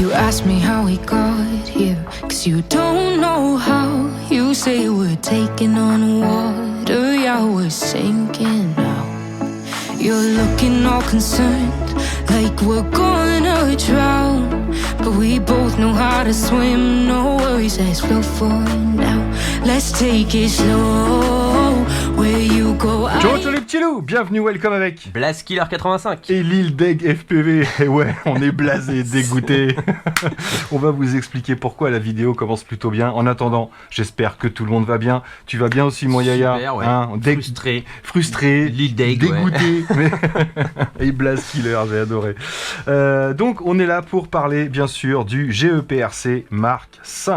you ask me how we got here, 'cause you don't know how. You say we're taking on water, yeah, we're sinking now. You're looking all concerned, like we're gonna drown, but we both know how to swim, no worries, let's flow for now. Let's take it slow, where you go. Ciao les petits loups, bienvenue, welcome avec Blazkiller 85 et l'île d'Egg FPV. Et ouais, on est blasé, dégoûté. On va vous expliquer pourquoi la vidéo commence plutôt bien. En attendant, j'espère que tout le monde va bien. Tu vas bien aussi, mon Yaya? Super, ouais. Hein, frustré, l'île d'Egg, dégoûté. Ouais. Et Blazkiller, j'ai adoré. Donc, on est là pour parler, bien sûr, du GEPRC Mark V.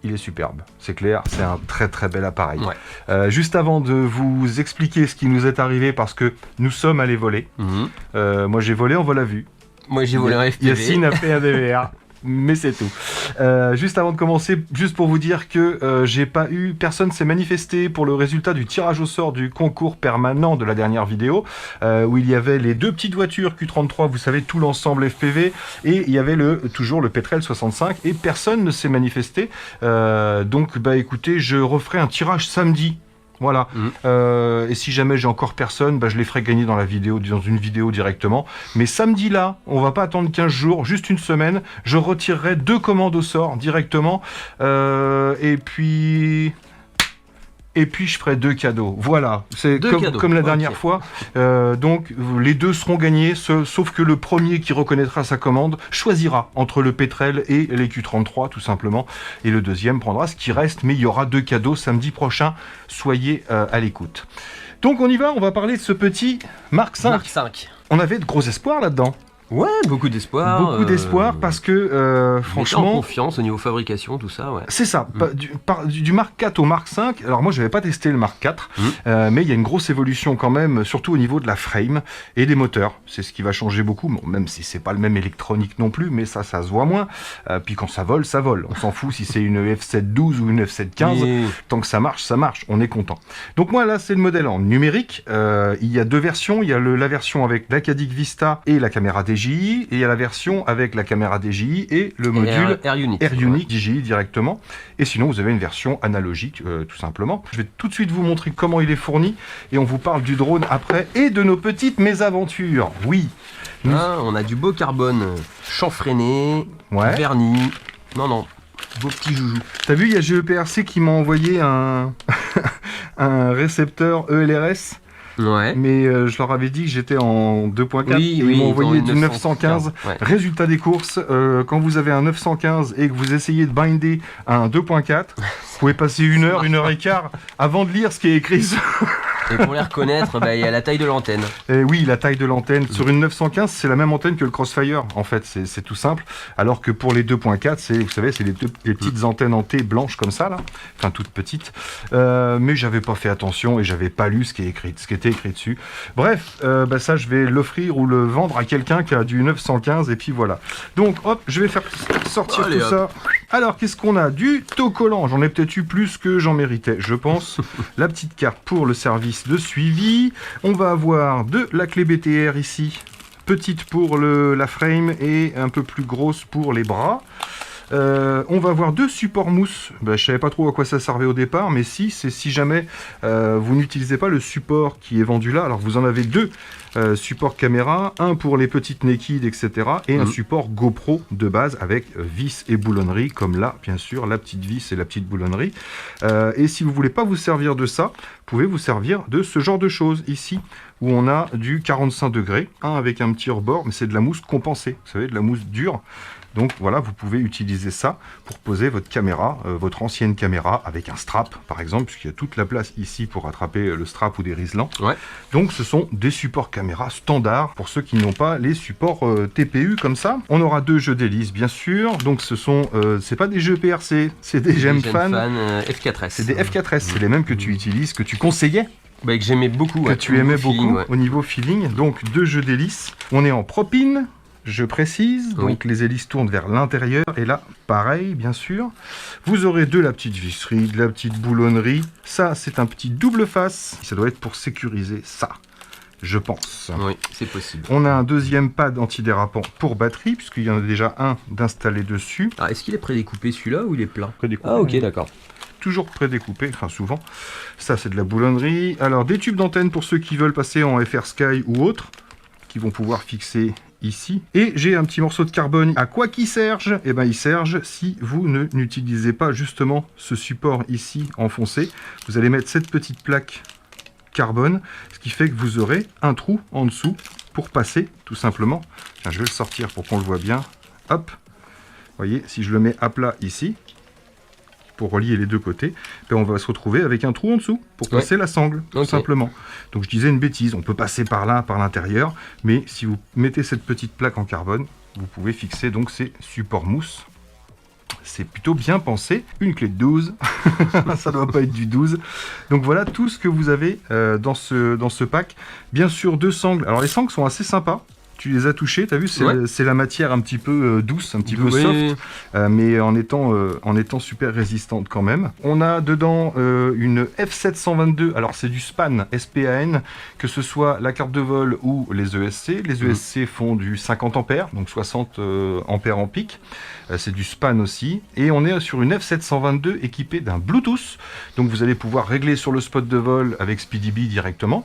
Il est superbe, c'est clair, c'est un très très bel appareil. Ouais. Juste avant de vous expliquer ce qui nous est arrivé, parce que nous sommes allés voler. Moi j'ai volé en vol à vue. Moi j'ai volé un FPV. Yacine a fait un DVR. Mais c'est tout. Juste avant de commencer, juste pour vous dire que personne s'est manifesté pour le résultat du tirage au sort du concours permanent de la dernière vidéo, où il y avait les deux petites voitures Q33, vous savez, tout l'ensemble FPV, et il y avait toujours le Petrel 65, et personne ne s'est manifesté. Donc, bah écoutez, je referai un tirage samedi. Voilà. Et si jamais j'ai encore personne, bah, je les ferai gagner dans une vidéo directement. Mais samedi là, on va pas attendre 15 jours, juste une semaine. Je retirerai 2 commandes au sort directement. Et puis je ferai 2 cadeaux. Voilà, c'est comme la dernière fois. Donc les 2 seront gagnés, sauf que le premier qui reconnaîtra sa commande choisira entre le Petrel et les Q33 tout simplement. Et le deuxième prendra ce qui reste, mais il y aura 2 cadeaux samedi prochain. Soyez à l'écoute. Donc on y va, on va parler de ce petit Mark V. Mark V. On avait de gros espoirs là-dedans. Ouais, beaucoup d'espoir. Beaucoup d'espoir parce que franchement... en confiance au niveau fabrication, tout ça, ouais. C'est ça, du Mark IV au Mark V. Alors moi, je n'avais pas testé le Mark IV, mais il y a une grosse évolution quand même, surtout au niveau de la frame et des moteurs. C'est ce qui va changer beaucoup, bon, même si c'est pas le même électronique non plus, mais ça se voit moins. Puis quand ça vole, ça vole. On s'en fout si c'est une F712 ou une F715. Tant que ça marche, on est content. Donc moi, là, c'est le modèle en numérique. Il y a 2 versions. Il y a la version avec l'Acadic Vista et la caméra DJI, et il y a la version avec la caméra DJI et le module AirUnit DJI directement. Et sinon, vous avez une version analogique, tout simplement. Je vais tout de suite vous montrer comment il est fourni, et on vous parle du drone après, et de nos petites mésaventures. Oui. On a du beau carbone chanfreiné, verni. Non, beau petit joujou. T'as vu, il y a GEPRC qui m'a envoyé un récepteur ELRS. Ouais. Mais je leur avais dit que j'étais en 2.4, ils m'ont envoyé du 915. Ouais. Résultat des courses, quand vous avez un 915 et que vous essayez de binder un 2.4, vous pouvez passer 1 heure, 1 heure et quart avant de lire ce qui est écrit. Et pour les reconnaître, il y a la taille de l'antenne. Et oui, la taille de l'antenne. Sur une 915, c'est la même antenne que le Crossfire, en fait, c'est tout simple. Alors que pour les 2.4, vous savez, c'est les petites antennes en T blanches comme ça, là. Enfin, toutes petites. Mais j'avais pas fait attention et j'avais pas lu ce qui était écrit dessus. Bref, ça, je vais l'offrir ou le vendre à quelqu'un qui a du 915, et puis voilà. Donc, hop, je vais faire sortir tout ça. Alors, qu'est-ce qu'on a? Du autocollant. J'en ai peut-être eu plus que j'en méritais, je pense. La petite carte pour le service de suivi. On va avoir la clé BTR ici, petite pour la frame et un peu plus grosse pour les bras. On va avoir 2 supports mousse. Je savais pas trop à quoi ça servait au départ, mais c'est si jamais vous n'utilisez pas le support qui est vendu là. Alors vous en avez 2 supports caméra, un pour les petites naked, etc. et un support GoPro de base avec vis et boulonnerie, comme là, bien sûr, la petite vis et la petite boulonnerie. Et si vous voulez pas vous servir de ça, vous pouvez vous servir de ce genre de choses ici, où on a du 45 degrés, avec un petit rebord, mais c'est de la mousse compensée, vous savez, de la mousse dure. Donc voilà, vous pouvez utiliser ça pour poser votre caméra, votre ancienne caméra, avec un strap par exemple, puisqu'il y a toute la place ici pour attraper le strap ou des riselants. Ouais. Donc ce sont des supports caméra standards pour ceux qui n'ont pas les supports TPU comme ça. On aura 2 jeux d'hélice bien sûr, donc c'est pas des jeux PRC, c'est des Gemfan F4S. C'est des F4S, c'est les mêmes que tu utilises, que tu conseillais. Que j'aimais beaucoup. Que tu aimais beaucoup au niveau feeling. Donc 2 jeux d'hélice. On est en propine. Je précise, donc les hélices tournent vers l'intérieur, et là, pareil, bien sûr. Vous aurez de la petite visserie, de la petite boulonnerie. Ça, c'est un petit double face. Ça doit être pour sécuriser ça. je pense. Oui, c'est possible. On a un deuxième pad antidérapant pour batterie, puisqu'il y en a déjà un d'installé dessus. Ah, est-ce qu'il est prédécoupé celui-là ou il est plat? Prédécoupé. Ah, ok, d'accord. Toujours prédécoupé, enfin souvent. Ça, c'est de la boulonnerie. Alors, des tubes d'antenne pour ceux qui veulent passer en FR Sky ou autre, qui vont pouvoir fixer ici. Et j'ai un petit morceau de carbone. À quoi qu'il serge? Eh ben, il serge si vous n'utilisez pas justement ce support ici enfoncé. Vous allez mettre cette petite plaque carbone, ce qui fait que vous aurez un trou en dessous pour passer, tout simplement. Tiens, je vais le sortir pour qu'on le voit bien. Hop. Vous voyez, si je le mets à plat ici, pour relier les deux côtés, ben on va se retrouver avec un trou en dessous pour passer la sangle, tout simplement. Donc je disais une bêtise, on peut passer par là, par l'intérieur, mais si vous mettez cette petite plaque en carbone, vous pouvez fixer donc ces supports mousse. C'est plutôt bien pensé. Une clé de 12, ça doit pas être du 12. Donc voilà tout ce que vous avez dans ce pack. Bien sûr, 2 sangles. Alors les sangles sont assez sympas. Tu les as touchées, tu as vu, c'est la matière un petit peu douce, un petit peu soft, mais en étant super résistante quand même. On a dedans une F722, alors c'est du SPAN, S-P-A-N, que ce soit la carte de vol ou les ESC. Les ESC font du 50 ampères, donc 60 ampères en pic. C'est du SPAN aussi. Et on est sur une F722 équipée d'un Bluetooth, donc vous allez pouvoir régler sur le spot de vol avec SpeedyBee directement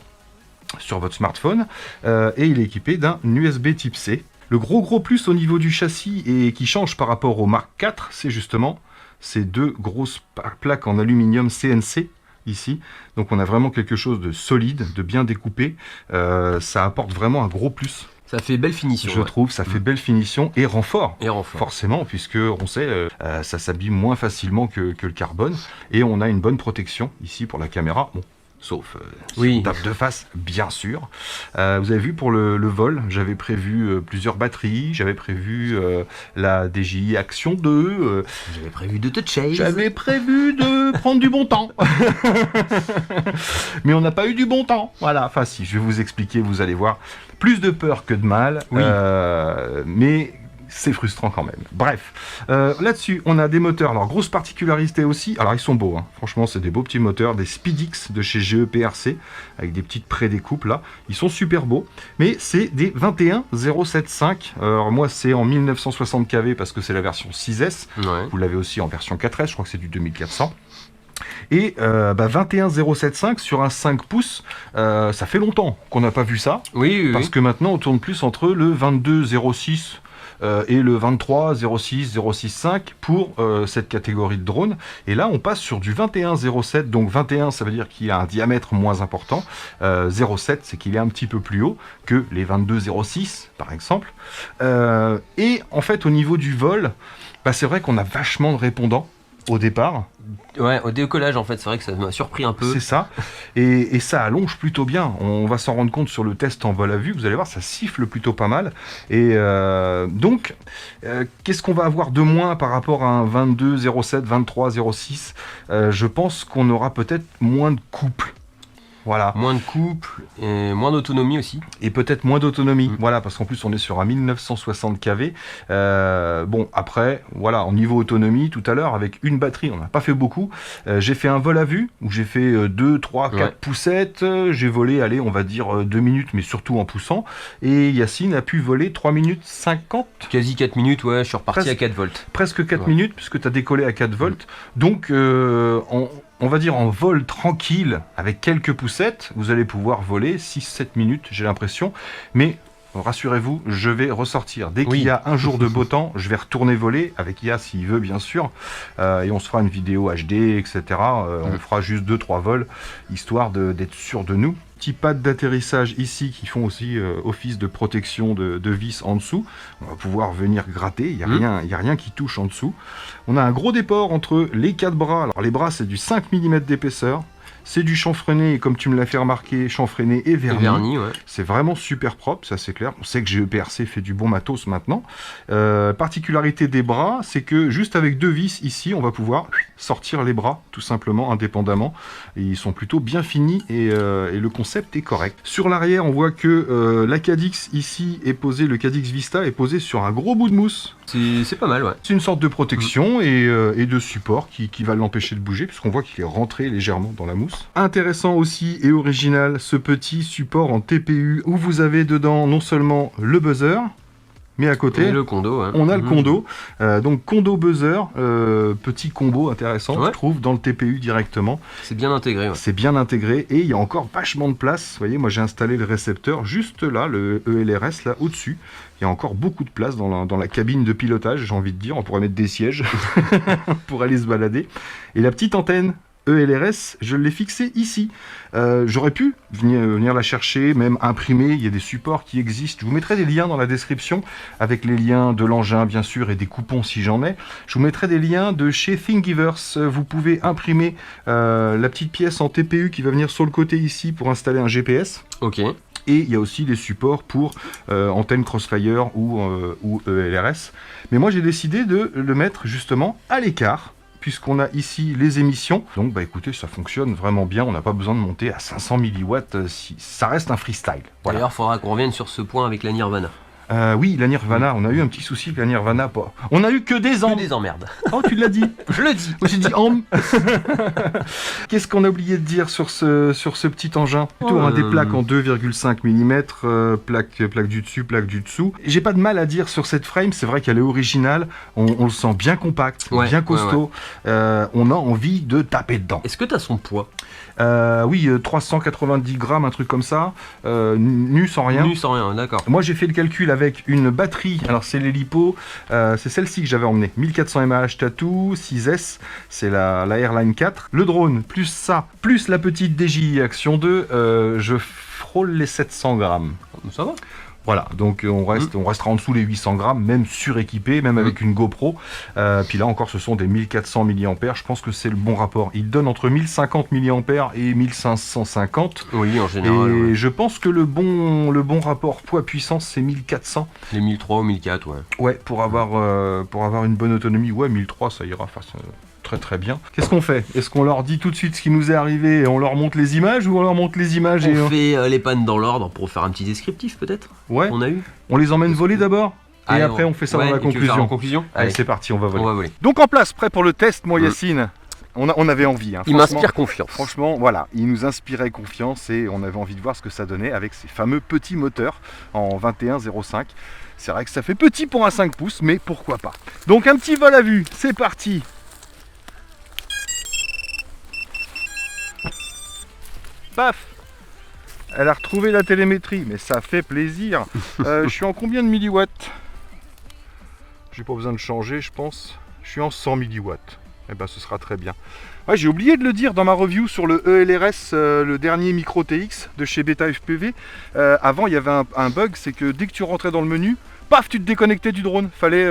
sur votre smartphone, et il est équipé d'un USB type C. Le gros plus au niveau du châssis et qui change par rapport au Mark IV, c'est justement ces 2 grosses plaques en aluminium CNC ici. Donc on a vraiment quelque chose de solide, de bien découpé. Ça apporte vraiment un gros plus. Ça fait belle finition. Je trouve, ça fait belle finition et renfort. Renfort. Forcément, puisque on sait, ça s'abîme moins facilement que le carbone. Et on a une bonne protection ici pour la caméra. Bon. Sauf si on tape de face, bien sûr. Vous avez vu pour le vol, j'avais prévu plusieurs batteries, j'avais prévu la DJI Action 2. J'avais prévu de te chase. J'avais prévu de prendre du bon temps. Mais on n'a pas eu du bon temps. Voilà, enfin si, je vais vous expliquer, vous allez voir. Plus de peur que de mal, mais c'est frustrant quand même. Bref, là-dessus, on a des moteurs. Alors, grosse particularité aussi. Alors, ils sont beaux. Hein. Franchement, c'est des beaux petits moteurs. Des Speedix de chez GEPRC, avec des petites prédécoupes là. Ils sont super beaux. Mais c'est des 21075. Alors, moi, c'est en 1960 kV parce que c'est la version 6S. Vous l'avez aussi en version 4S. Je crois que c'est du 2400. Et 21075 sur un 5 pouces, ça fait longtemps qu'on n'a pas vu ça. Parce que maintenant, on tourne plus entre le 2206 et le 23, 06, 06.5 pour cette catégorie de drone. Et là, on passe sur du 21.07. Donc 21, ça veut dire qu'il a un diamètre moins important. 07, c'est qu'il est un petit peu plus haut que les 22.06, par exemple. Et en fait, au niveau du vol, c'est vrai qu'on a vachement de répondants au départ. Ouais, au décollage en fait, c'est vrai que ça m'a surpris un peu. C'est ça, et ça allonge plutôt bien. On va s'en rendre compte sur le test en vol à vue, vous allez voir, ça siffle plutôt pas mal. Et donc, qu'est-ce qu'on va avoir de moins par rapport à un 22, 07, 23, 06 Je pense qu'on aura peut-être moins de couple. Voilà. Moins de couple et moins d'autonomie aussi. Et peut-être moins d'autonomie. Voilà, parce qu'en plus on est sur un 1960 kV. Bon, après, voilà, en niveau autonomie, tout à l'heure, avec une batterie, on n'a pas fait beaucoup. J'ai fait un vol à vue, où j'ai fait 2, 3, 4 poussettes. J'ai volé, allez, on va dire 2 minutes, mais surtout en poussant. Et Yacine a pu voler 3 minutes 50. Quasi 4 minutes, ouais, je suis reparti à 4 volts. Presque 4 minutes, puisque tu as décollé à 4 volts. Donc, on va dire en vol tranquille, avec quelques poussettes, vous allez pouvoir voler 6-7 minutes, j'ai l'impression. Mais rassurez-vous, je vais ressortir. Dès qu'il y a un jour de beau temps, je vais retourner voler, avec IA s'il veut, bien sûr. Et on se fera une vidéo HD, etc. On fera juste 2-3 vols, histoire d'être sûr de nous. Petit pad d'atterrissage ici qui font aussi office de protection de vis en dessous. On va pouvoir venir gratter, il n'y a rien qui touche en dessous. On a un gros déport entre les 4 bras. Alors les bras, c'est du 5 mm d'épaisseur. C'est du chanfreiné, comme tu me l'as fait remarquer, chanfreiné et verni. C'est vraiment super propre, ça c'est clair. On sait que GEPRC fait du bon matos maintenant. Particularité des bras, c'est que juste avec 2 vis ici, on va pouvoir sortir les bras, tout simplement, indépendamment. Et ils sont plutôt bien finis et le concept est correct. Sur l'arrière, on voit que la Cadix ici est posée, le Cadix Vista est posé sur un gros bout de mousse. C'est pas mal, ouais. C'est une sorte de protection et de support qui va l'empêcher de bouger, puisqu'on voit qu'il est rentré légèrement dans la mousse. pouces. Intéressant aussi et original, ce petit support en TPU où vous avez dedans non seulement le buzzer, mais à côté, et le condo, hein. on a le condo. Donc condo buzzer, petit combo intéressant, je trouve, dans le TPU directement. C'est bien intégré. Ouais. C'est bien intégré et il y a encore vachement de place. Vous voyez, moi j'ai installé le récepteur juste là, le ELRS là au-dessus. Il y a encore beaucoup de place dans la cabine de pilotage, j'ai envie de dire. On pourrait mettre des sièges pour aller se balader. Et la petite antenne ELRS, je l'ai fixée ici. J'aurais pu venir la chercher, même imprimer. Il y a des supports qui existent. Je vous mettrai des liens dans la description, avec les liens de l'engin, bien sûr, et des coupons si j'en ai. Je vous mettrai des liens de chez Thingiverse. Vous pouvez imprimer la petite pièce en TPU qui va venir sur le côté ici pour installer un GPS. Ok. Et il y a aussi des supports pour antenne Crossfire ou ELRS. Mais moi, j'ai décidé de le mettre justement à l'écart, puisqu'on a ici les émissions. Donc, bah écoutez, ça fonctionne vraiment bien. On n'a pas besoin de monter à 500 milliwatts. Si ça reste un freestyle. Voilà. D'ailleurs, il faudra qu'on revienne sur ce point avec la Nirvana. Oui, la Nirvana, on a eu un petit souci avec la Nirvana. Pas. On a eu que des emmerdes. Oh, tu l'as dit. Je le dis. Moi, j'ai dit Qu'est-ce qu'on a oublié de dire sur ce petit engin? Plutôt des plaques en 2,5 mm, plaque du dessus, plaque du dessous. J'ai pas de mal à dire sur cette frame, c'est vrai qu'elle est originale, on le sent bien compact, bien costaud, on a envie de taper dedans. Est-ce que tu as son poids? Oui, 390 grammes, un truc comme ça, nu sans rien. Nu sans rien, d'accord. Moi j'ai fait le calcul avec une batterie, alors c'est l'Hélipo, c'est celle-ci que j'avais emmenée, 1400 mAh Tattoo 6S, c'est la Airline 4. Le drone, plus ça, plus la petite DJI Action 2, je frôle les 700 grammes. Ça va. Voilà, donc on restera en dessous les 800 grammes, même suréquipé, même avec une GoPro. Puis là encore, ce sont des 1400 mAh. Je pense que c'est le bon rapport. Il donne entre 1050 mAh et 1550. Oui, en général. Et je pense que le bon rapport poids-puissance, c'est 1400. Les 1003 ou 1004, ouais. Ouais, pour avoir une bonne autonomie, ouais, 1003, ça ira face. Très bien. Qu'est-ce qu'on fait? Est-ce qu'on leur dit tout de suite ce qui nous est arrivé et on leur montre les images, ou on leur montre les images et on fait les pannes dans l'ordre pour faire un petit descriptif peut-être? Ouais. On a eu. On les emmène voler d'abord et après on fait ça dans la conclusion. Allez, c'est parti, on va voler. Donc en place, prêt pour le test, moi Yacine. On avait envie. Il m'inspire confiance. Franchement, voilà, il nous inspirait confiance et on avait envie de voir ce que ça donnait avec ces fameux petits moteurs en 21,05. C'est vrai que ça fait petit pour un 5 pouces, mais pourquoi pas. Donc un petit vol à vue, c'est parti. Paf! Elle a retrouvé la télémétrie, mais ça fait plaisir. Je suis en combien de milliwatts? J'ai pas besoin de changer, je pense. Je suis en 100 milliwatts. Eh ben, ce sera très bien. Ouais, j'ai oublié de le dire dans ma review sur le ELRS, le dernier Micro TX de chez Beta FPV. Avant, il y avait un bug, c'est que dès que tu rentrais dans le menu, paf, tu te déconnectais du drone. Fallait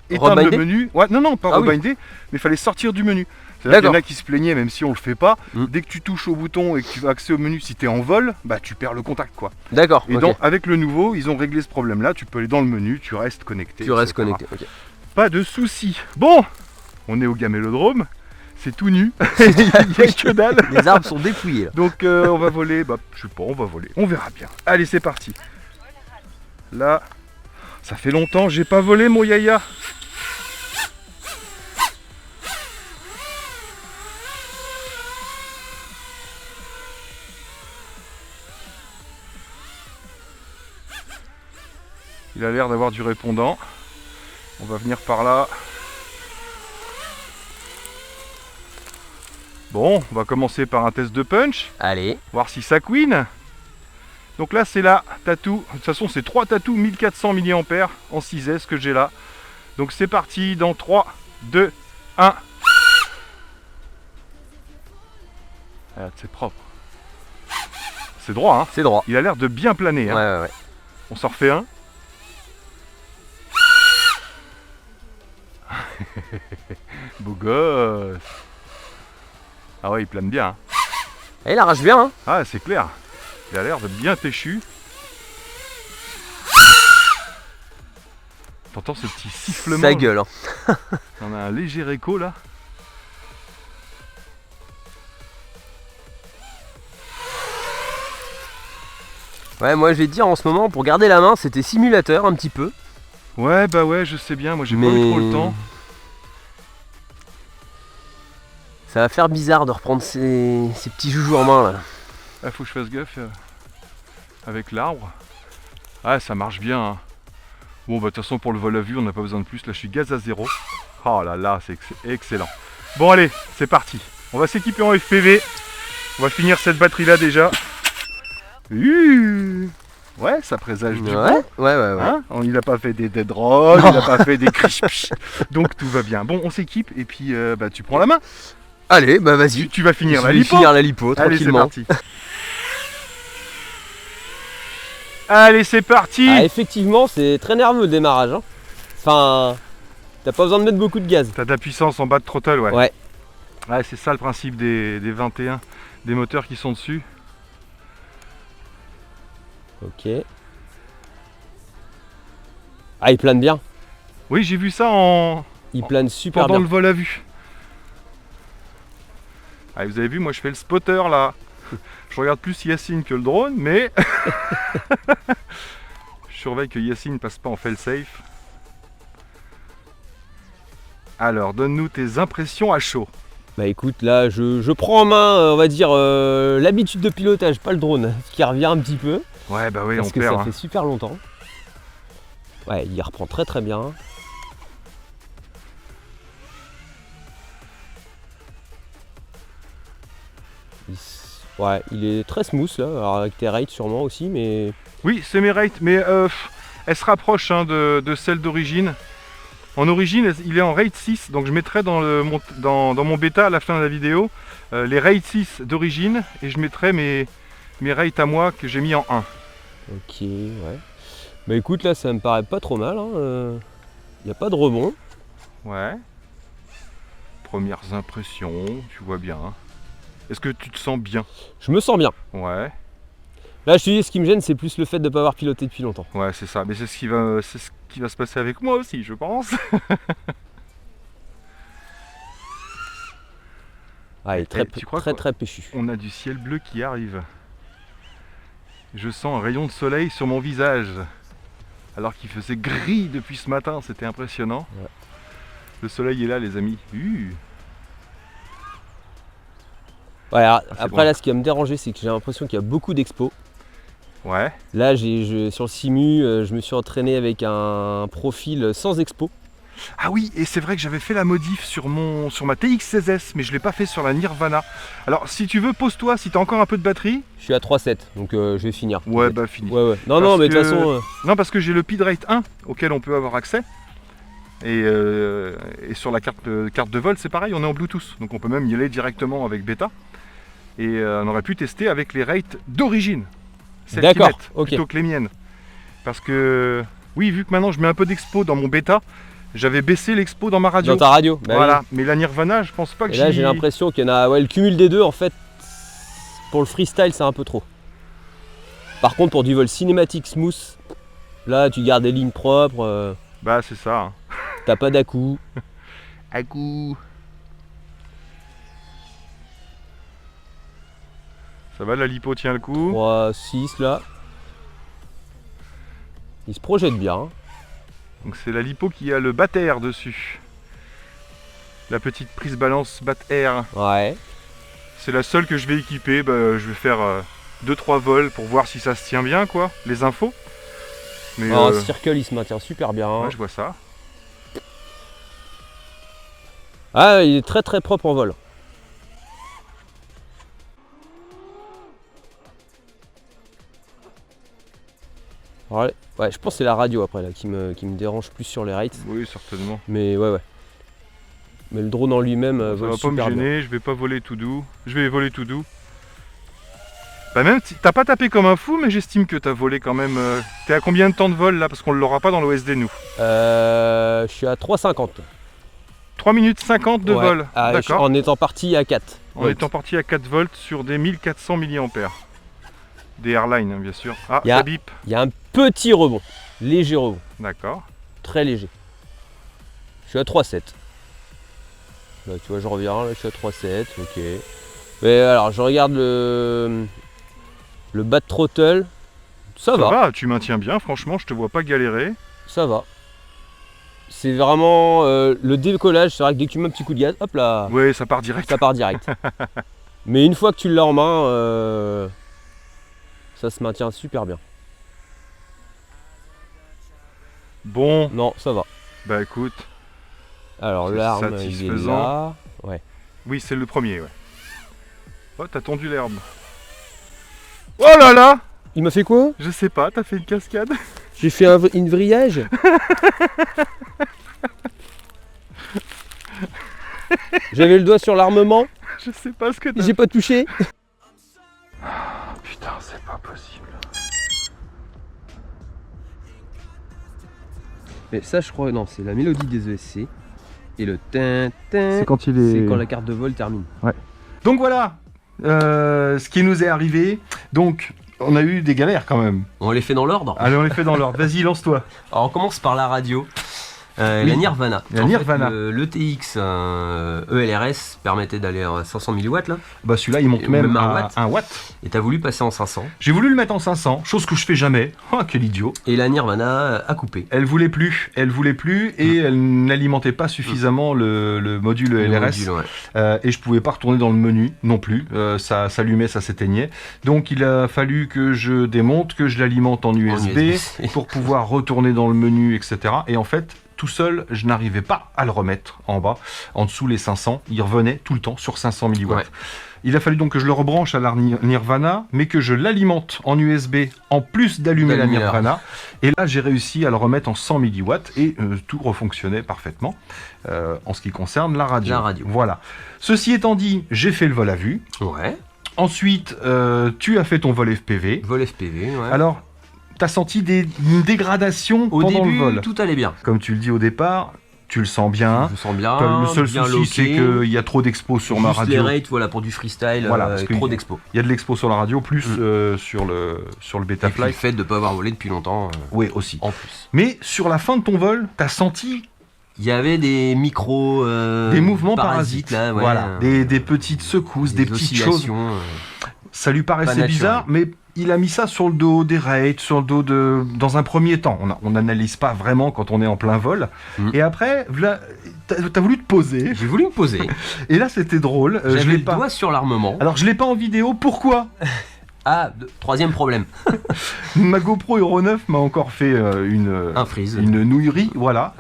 éteindre le menu. Ouais, non, pas rebinder, mais fallait sortir du menu. C'est-à-dire qu'il y en a qui se plaignaient, même si on le fait pas, dès que tu touches au bouton et que tu vas accéder au menu, si tu es en vol, bah tu perds le contact, quoi. D'accord. Et donc avec le nouveau, ils ont réglé ce problème-là. Tu peux aller dans le menu, tu restes connecté. Tu restes connecté. Okay. Pas de souci. Bon, on est au Gamélodrome. C'est tout nu. Il n'y a que dalle. Les arbres sont dépouillés. Là. Donc on va voler. Bah je sais pas, on va voler. On verra bien. Allez, c'est parti. Là, ça fait longtemps, j'ai pas volé, mon yaya. Il a l'air d'avoir du répondant. On va venir par là. Bon, on va commencer par un test de punch. Allez. Voir si ça queen. Donc là, c'est la Tattoo. De toute façon, c'est 3 Tattoo 1400 mAh en 6S que j'ai là. Donc c'est parti dans 3, 2, 1. Regarde, c'est propre. C'est droit, hein? C'est droit. Il a l'air de bien planer. Hein. Ouais. On s'en refait un. Beau gosse. Ah ouais, il plane bien. Hein. Et il arrache bien. Hein. Ah, c'est clair. Il a l'air de bien péchu. T'entends ce petit sifflement? Ça gueule. Hein. On a un léger écho là. Ouais, moi je vais te dire en ce moment, pour garder la main, c'était simulateur un petit peu. Ouais, bah ouais, je sais bien. Moi j'ai pas eu trop le temps. Ça va faire bizarre de reprendre ces petits joujoux en main là. Il faut que je fasse gaffe avec l'arbre. Ah, ça marche bien. Hein. Bon, bah de toute façon, pour le vol à vue, on n'a pas besoin de plus. Là, je suis gaz à 0. Oh là là, c'est excellent. Bon, allez, c'est parti. On va s'équiper en FPV. On va finir cette batterie-là déjà. Ouais, ça présage du bon. Ouais. Hein, il n'a pas fait des dead rolls, il n'a pas fait des crispes. Donc tout va bien. Bon, on s'équipe et puis bah, tu prends la main. Allez, bah vas-y. Tu vas finir Je la vais lipo. finir la lipo tranquillement. Allez, c'est parti. Allez, c'est parti. Ah, effectivement, c'est très nerveux le démarrage. Hein. Enfin, t'as pas besoin de mettre beaucoup de gaz. T'as de la puissance en bas de throttle, ouais. Ouais. Ouais, c'est ça le principe des 21, des moteurs qui sont dessus. Ok. Ah, il plane bien. Oui, j'ai vu ça Il plane super pendant bien. le vol à vue. Ah, vous avez vu, moi je fais le spotter là. Je regarde plus Yacine que le drone, mais je surveille que Yacine passe pas en fail-safe. Alors, donne-nous tes impressions à chaud. Bah écoute, là je prends en main, on va dire, l'habitude de pilotage, pas le drone, ce qui revient un petit peu. Ouais, bah oui, parce on que perd. ça fait super longtemps. Ouais, il reprend très très bien. Ouais, il est très smooth là, alors avec tes rates sûrement aussi, mais... Oui, c'est mes rates, mais elle se rapproche hein, de celle d'origine. En origine, il est en rate 6, donc je mettrai dans mon bêta à la fin de la vidéo les rate 6 d'origine et je mettrai mes rates à moi que j'ai mis en 1. Ok, ouais. Bah écoute, là ça me paraît pas trop mal, hein. Y a pas de rebond. Ouais. Premières impressions, tu vois bien. Est-ce que tu te sens bien? Je me sens bien. Ouais. Là je te dis, ce qui me gêne c'est plus le fait de ne pas avoir piloté depuis longtemps. Ouais, c'est ça, mais c'est ce qui va se passer avec moi aussi, je pense. Ah, il est très péchu. On a du ciel bleu qui arrive. Je sens un rayon de soleil sur mon visage. Alors qu'il faisait gris depuis ce matin, c'était impressionnant. Ouais. Le soleil est là, les amis. Ouais, alors, après bon. là ce qui va me déranger c'est que j'ai l'impression qu'il y a beaucoup d'expos. Ouais. Là sur le simu, je me suis entraîné avec un profil sans expo. Ah oui, et c'est vrai que j'avais fait la modif sur ma TX16S, mais je ne l'ai pas fait sur la Nirvana. Alors si tu veux, pose-toi, si tu as encore un peu de batterie. Je suis à 3.7, donc je vais finir. Ouais, bah fini. Ouais. Non, mais de toute façon... Non, parce que j'ai le PidRate 1 auquel on peut avoir accès. Et sur la carte de vol, c'est pareil, on est en Bluetooth. Donc on peut même y aller directement avec Beta. Et on aurait pu tester avec les rates d'origine. D'accord, ok. Plutôt que les miennes. Parce que, oui, vu que maintenant je mets un peu d'expo dans mon Beta, j'avais baissé l'expo dans ma radio. Dans ta radio, bah voilà. Oui. Mais la Nirvana, je pense pas que Et là j'ai l'impression qu'il y en a... Ouais, le cumul des deux, en fait, pour le freestyle, c'est un peu trop. Par contre, pour du vol cinématique smooth, là, tu gardes des lignes propres. Bah, c'est ça. Hein. T'as pas d'à-coup. À-coup. Ça va, la lipo tient le coup. 3, 6 là. Il se projette bien. Donc c'est la lipo qui a le bat air dessus. La petite prise balance bat air. Ouais. C'est la seule que je vais équiper. Bah, je vais faire 2-3 vols pour voir si ça se tient bien, quoi. Les infos. Mais Circle il se maintient super bien. Ouais, je vois ça. Ah, il est très très propre en vol. Ouais, je pense que c'est la radio après là qui me dérange plus sur les rates. Oui, certainement. Mais ouais. Mais le drone en lui-même ça vole va pas me super gêner, bien. je vais pas voler tout doux. Je vais voler tout doux. Bah même, t'as pas tapé comme un fou, mais j'estime que t'as volé quand même. T'es à combien de temps de vol là? Parce qu'on l'aura pas dans l'OSD nous. Je suis à 3,50. 3 minutes 50 de vol. D'accord. En étant parti à 4. En étant parti à 4 volts sur des 1400 mAh. Des airlines, hein, bien sûr. Ah, Y a- ça bip. Il y a un petit rebond. Léger rebond. D'accord. Très léger. Je suis à 3,7. Là, tu vois, je reviens. Là, je suis à 3,7. Ok. Mais alors, je regarde le bas de throttle. Ça va. Tu maintiens bien, franchement, je te vois pas galérer. Ça va. c'est vraiment le décollage. C'est vrai que dès que tu mets un petit coup de gaz, hop là, Ouais, ça part direct. ça part direct. Mais une fois que tu l'as en main, ça se maintient super bien. Bon, Non, ça va. bah écoute, Alors C'est l'arme, il est satisfaisant. là. Ouais. oui, c'est le premier, ouais. Oh, t'as tendu l'herbe. Oh là là! Il m'a fait quoi? Je sais pas, t'as fait une cascade? J'ai fait une vrillage. J'avais le doigt sur l'armement, Je sais pas ce que t'as j'ai pas touché. Putain, c'est pas possible. Mais ça, je crois, non, c'est la mélodie des ESC. Et le tin tin, C'est quand il est... c'est quand la carte de vol termine. Donc voilà, ce qui nous est arrivé. Donc, on a eu des galères quand même. On les fait dans l'ordre. Allez, on les fait dans l'ordre. Vas-y, lance-toi. Alors on commence par la radio. Oui. La Nirvana. La En Nirvana. fait, le TX ELRS permettait d'aller à 500 mW là. Bah celui-là, il monte Et même même un à watt. 1 watt. Et t'as voulu passer en 500. J'ai voulu le mettre en 500, chose que je fais jamais. Oh, quel idiot. Et la Nirvana a coupé. Elle voulait plus et elle n'alimentait pas suffisamment le module Le LRS. module, ouais. Et je pouvais pas retourner dans le menu non plus. Ça s'allumait, ça s'éteignait. Donc il a fallu que je démonte, que je l'alimente en USB USB-C. pour pouvoir retourner dans le menu, etc. Et en fait, tout seul, je n'arrivais pas à le remettre en bas, en dessous les 500. Il revenait tout le temps sur 500 mW. Ouais. Il a fallu donc que je le rebranche à la Nirvana, mais que je l'alimente en USB en plus d'allumer la D'allumer la Nirvana. Et là, j'ai réussi à le remettre en 100 mW et tout refonctionnait parfaitement en ce qui concerne la radio. La radio. Voilà. Ceci étant dit, j'ai fait le vol à vue. Ouais. Ensuite, tu as fait ton vol FPV. Vol FPV, ouais. Alors, tu as senti une dégradation Au pendant début, le vol. tout allait bien. Comme tu le dis au départ, tu le sens bien. Je sens bien. Le seul bien souci, c'est loqué. qu'il y a trop d'expo sur ma Juste radio. les rates, voilà, pour du freestyle, Voilà, parce que trop d'expo. Il y a de l'expo sur la radio, plus sur le Et puis Betafly. le fait de ne pas avoir volé depuis longtemps, Oui, aussi. en plus. Mais sur la fin de ton vol, tu as senti Il y avait des micros des mouvements parasites. là, ouais, Voilà, des petites secousses, des petites choses. oscillations, Ça lui Pas paraissait naturel. bizarre, mais il a mis ça sur le dos des rates, sur le dos de... Dans un premier temps, on n'analyse pas vraiment quand on est en plein vol. Et après, t'as voulu te poser. J'ai voulu me poser. Et là, c'était drôle. Je J'avais l'ai le pas. doigt sur l'armement. Alors, je l'ai pas en vidéo. Pourquoi? Ah, troisième problème. Ma GoPro Hero 9 m'a encore fait Un freeze. une nouillerie. Voilà,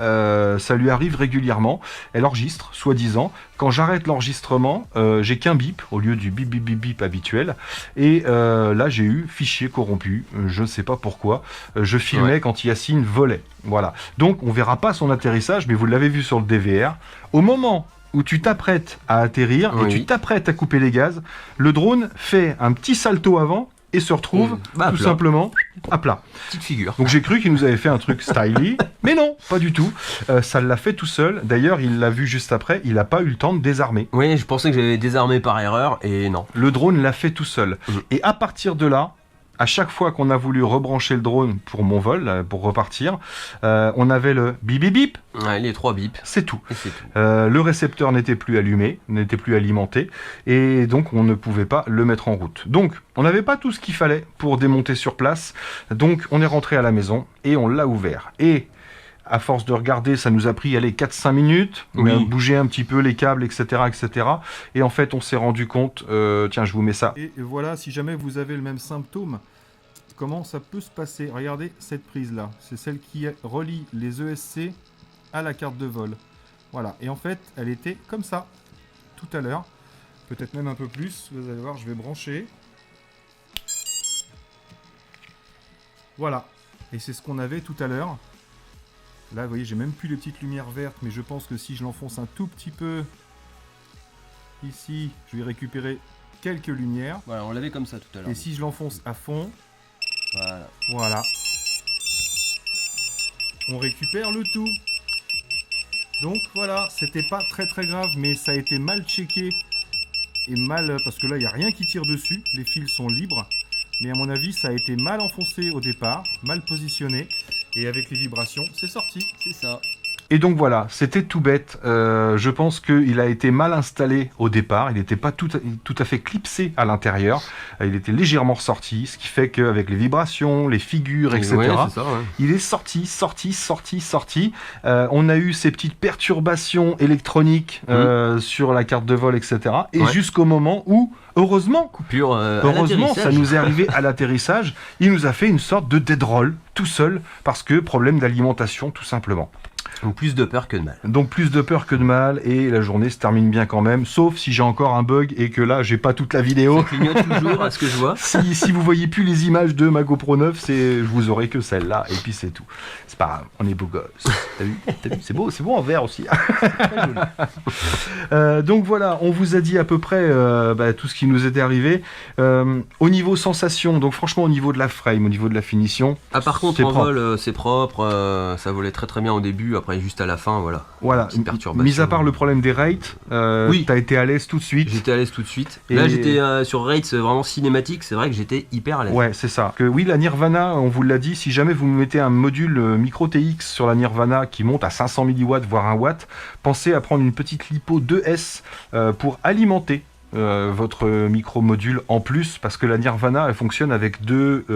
ça lui arrive régulièrement. Elle enregistre, soi-disant. Quand j'arrête l'enregistrement, j'ai qu'un bip au lieu du bip bip bip bip habituel. Et là, j'ai eu fichier corrompu. Je ne sais pas pourquoi. Je filmais Ouais. quand Yacine volait. Voilà. Donc, on verra pas son atterrissage, mais vous l'avez vu sur le DVR. Au moment où tu t'apprêtes à atterrir et Oui. tu t'apprêtes à couper les gaz, le drone fait un petit salto avant et se retrouve Bah, à tout plat. simplement à plat. Petite figure. Donc j'ai cru qu'il nous avait fait un truc styly, mais non, pas du tout. Ça l'a fait tout seul. D'ailleurs, il l'a vu juste après, il n'a pas eu le temps de désarmer. Oui, je pensais que j'avais désarmé par erreur et non. Le drone l'a fait tout seul. Mhm. Et à partir de là, à chaque fois qu'on a voulu rebrancher le drone pour mon vol, pour repartir, on avait le bip bip bip, Ouais, les 3 bips. c'est tout. Et c'est tout. Le récepteur n'était plus allumé, n'était plus alimenté, et donc on ne pouvait pas le mettre en route. Donc on n'avait pas tout ce qu'il fallait pour démonter sur place, donc on est rentré à la maison et on l'a ouvert. Et à force de regarder, ça nous a pris 4-5 minutes, on a Oui. bougé un petit peu les câbles, etc. etc. Et en fait on s'est rendu compte, tiens je vous mets ça. Et voilà, si jamais vous avez le même symptôme, comment ça peut se passer? Regardez cette prise là, c'est celle qui relie les ESC à la carte de vol. Voilà, et en fait, elle était comme ça, tout à l'heure. Peut-être même un peu plus, vous allez voir, je vais brancher. Voilà, et c'est ce qu'on avait tout à l'heure. Là, vous voyez, j'ai même plus les petites lumières vertes, mais je pense que si je l'enfonce un tout petit peu ici, je vais récupérer quelques lumières. Voilà, on l'avait comme ça tout à l'heure. Et si je l'enfonce à fond, Voilà. voilà. On récupère le tout. Donc voilà, c'était pas très très grave, mais ça a été mal checké et mal, parce que là il n'y a rien qui tire dessus, les fils sont libres, mais à mon avis ça a été mal enfoncé au départ, mal positionné, et avec les vibrations c'est sorti. C'est ça. Et donc voilà, c'était tout bête. Je pense qu'il a été mal installé au départ. Il n'était pas tout à fait clipsé à l'intérieur. Il était légèrement ressorti, ce qui fait qu'avec les vibrations, les figures, etc., Ouais, c'est ça, ouais. il est sorti. On a eu ces petites perturbations électroniques sur la carte de vol, etc. Et jusqu'au moment où, heureusement, ça nous est arrivé à l'atterrissage, il nous a fait une sorte de dead roll tout seul parce que problème d'alimentation tout simplement. Donc plus de peur que de mal. Donc plus de peur que de mal et la journée se termine bien quand même, sauf si j'ai encore un bug et que là j'ai pas toute la vidéo. Ça clignote toujours à ce que je vois. si vous voyez plus les images de ma GoPro 9, je vous aurai que celle-là et puis c'est tout. C'est pas grave, on est beau gosse. T'as vu c'est beau en vert aussi. Donc voilà, on vous a dit à peu près tout ce qui nous était arrivé. Au niveau sensation, donc franchement au niveau de la frame, au niveau de la finition. Ah par contre en vol c'est propre, ça volait très très bien au début. Après, juste à la fin, voilà. Mis à part le problème des rates, t'as été à l'aise tout de suite. J'étais à l'aise tout de suite. Et là, j'étais sur rates vraiment cinématiques, c'est vrai que j'étais hyper à l'aise. Ouais, c'est ça. Oui, la Nirvana, on vous l'a dit, si jamais vous mettez un module micro TX sur la Nirvana qui monte à 500 mW, voire 1 watt, pensez à prendre une petite lipo 2S pour alimenter votre micro-module en plus, parce que la Nirvana elle fonctionne avec deux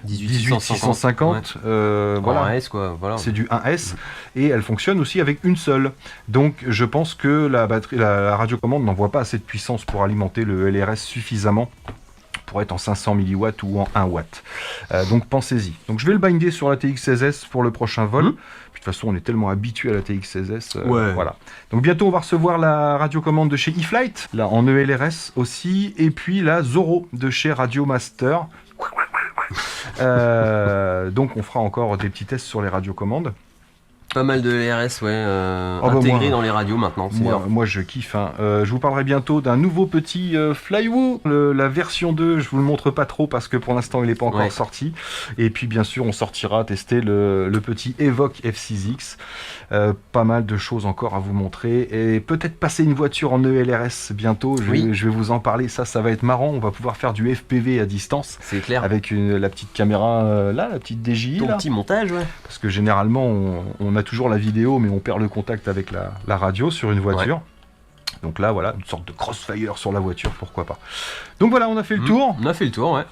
18650 voilà. 1S quoi, voilà. C'est du 1S et elle fonctionne aussi avec une seule, donc je pense que la radiocommande n'envoie pas assez de puissance pour alimenter le LRS suffisamment pour être en 500 mW ou en 1 watt. Donc pensez-y. Donc je vais le binder sur la TX16S pour le prochain vol. Puis, de toute façon, on est tellement habitué à la TX16S. Voilà. Donc bientôt, on va recevoir la radiocommande de chez eFlight, là en ELRS aussi, et puis la Zorro de chez Radiomaster. Donc on fera encore des petits tests sur les radiocommandes. Pas mal de LRS, intégrés dans les radios maintenant. Moi je kiffe. Je vous parlerai bientôt d'un nouveau petit Flywoo, la version 2. Je vous le montre pas trop parce que pour l'instant il n'est pas encore sorti. Et puis bien sûr on sortira tester le petit Evoque F6X. Pas mal de choses encore à vous montrer et peut-être passer une voiture en ELRS bientôt. Je vais vous en parler. Ça va être marrant. On va pouvoir faire du FPV à distance. C'est clair. Avec la petite caméra la petite DJI. Ton petit montage, ouais. Parce que généralement on a toujours la vidéo mais on perd le contact avec la radio sur une voiture. Ouais. Donc là voilà, une sorte de crossfire sur la voiture, pourquoi pas. Donc voilà, on a fait le tour. On a fait le tour, ouais.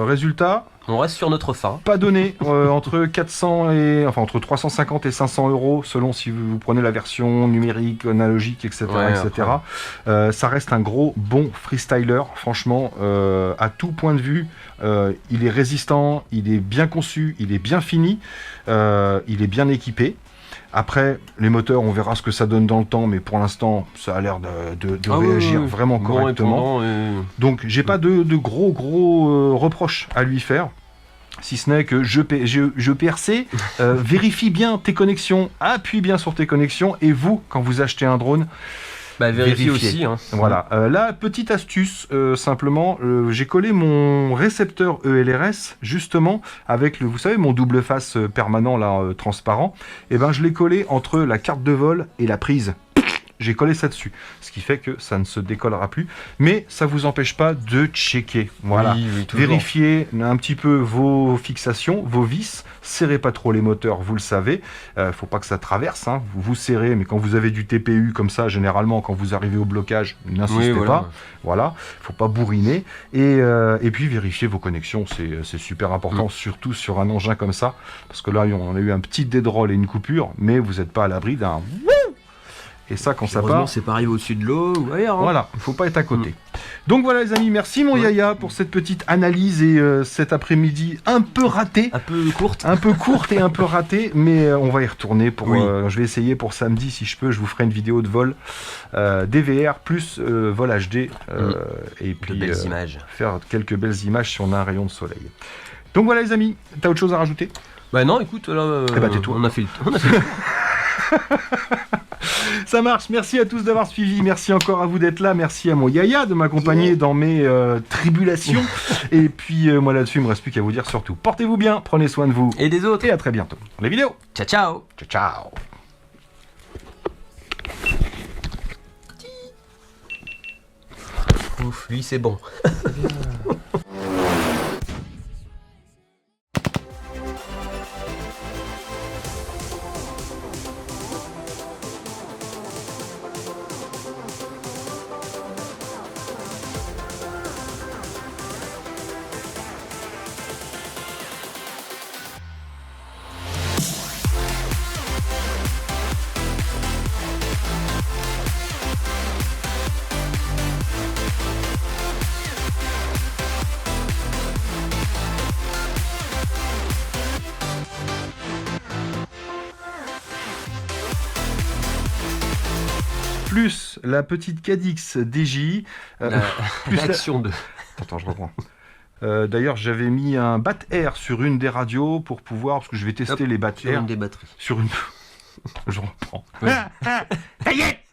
Résultat, on reste sur notre fin. Pas donné, entre 350 et 500 euros selon si vous prenez la version numérique, analogique, etc. etc. Ça reste un gros bon freestyler, franchement, à tout point de vue. Il est résistant, il est bien conçu, il est bien fini, il est bien équipé. Après, les moteurs, on verra ce que ça donne dans le temps, mais pour l'instant, ça a l'air de réagir vraiment correctement. Donc, j'ai pas de gros reproches à lui faire. Si ce n'est que je PRC, vérifie bien tes connexions, appuie bien sur tes connexions, et vous, quand vous achetez un drone, vérifiez aussi. Voilà. La petite astuce, simplement, j'ai collé mon récepteur ELRS justement avec vous savez, mon double face permanent là, transparent. Et je l'ai collé entre la carte de vol et la prise. J'ai collé ça dessus, ce qui fait que ça ne se décollera plus, mais ça vous empêche pas de checker. Voilà, vérifiez un petit peu vos fixations, vos vis, serrez pas trop les moteurs, vous le savez, faut pas que ça traverse, vous serrez, mais quand vous avez du TPU comme ça, généralement quand vous arrivez au blocage, n'insistez pas, voilà, faut pas bourriner, et puis vérifiez vos connexions, c'est super important, surtout sur un engin comme ça, parce que là on a eu un petit dead roll et une coupure, mais vous n'êtes pas à l'abri d'un... Et ça, quand ça part... c'est pareil au-dessus de l'eau ou ailleurs. Voilà, il ne faut pas être à côté. Donc voilà les amis, merci mon Yaya pour cette petite analyse et cet après-midi un peu raté. Un peu courte. Un peu courte et un peu ratée, mais on va y retourner. Je vais essayer pour samedi, si je peux, je vous ferai une vidéo de vol DVR plus vol HD. Et puis belles images. Faire quelques belles images si on a un rayon de soleil. Donc voilà les amis, t'as autre chose à rajouter? Non, écoute, là, tais-toi. On a fait le tour. Ça marche, merci à tous d'avoir suivi, merci encore à vous d'être là, merci à mon Yaya de m'accompagner dans mes tribulations. Et puis moi là-dessus, il me reste plus qu'à vous dire surtout, portez-vous bien, prenez soin de vous et des autres. Et à très bientôt. Les vidéos. Ciao ciao. Ciao ciao. Ouf, lui c'est bon. plus la petite Cadix DJI, plus L'action de... Attends, je reprends. D'ailleurs, j'avais mis un Bat Air sur une des radios pour pouvoir, parce que je vais tester les Bat Sur Air une des batteries. sur une. Je reprends. Ouais. Ça y est.